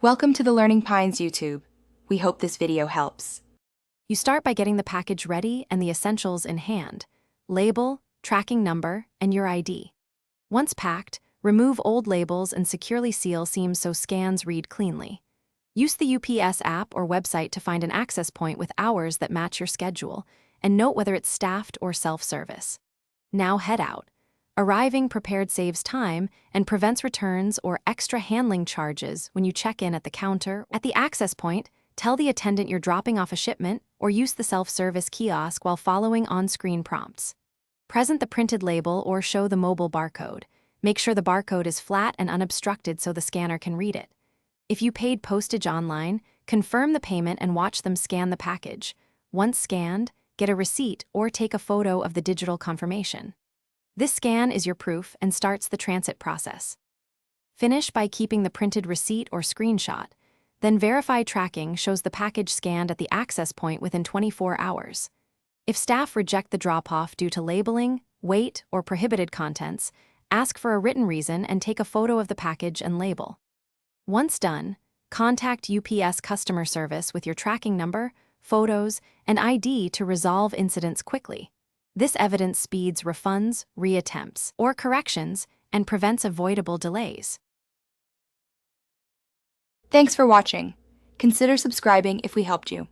Welcome to the Learning Pines YouTube. We hope this video helps. You start by getting the package ready and the essentials in hand: label, tracking number, and your ID. Once packed, remove old labels and securely seal seams so scans read cleanly. Use the UPS app or website to find an access point with hours that match your schedule, and note whether it's staffed or self-service. Now head out. Arriving prepared saves time and prevents returns or extra handling charges when you check in at the counter. At the access point, tell the attendant you're dropping off a shipment or use the self-service kiosk while following on-screen prompts. Present the printed label or show the mobile barcode. Make sure the barcode is flat and unobstructed so the scanner can read it. If you paid postage online, confirm the payment and watch them scan the package. Once scanned, get a receipt or take a photo of the digital confirmation. This scan is your proof and starts the transit process. Finish by keeping the printed receipt or screenshot. Then verify tracking shows the package scanned at the access point within 24 hours. If staff reject the drop-off due to labeling, weight, or prohibited contents, ask for a written reason and take a photo of the package and label. Once done, contact UPS customer service with your tracking number, photos, and ID to resolve incidents quickly. This evidence speeds refunds, reattempts, or corrections and prevents avoidable delays. Thanks for watching. Consider subscribing if we helped you.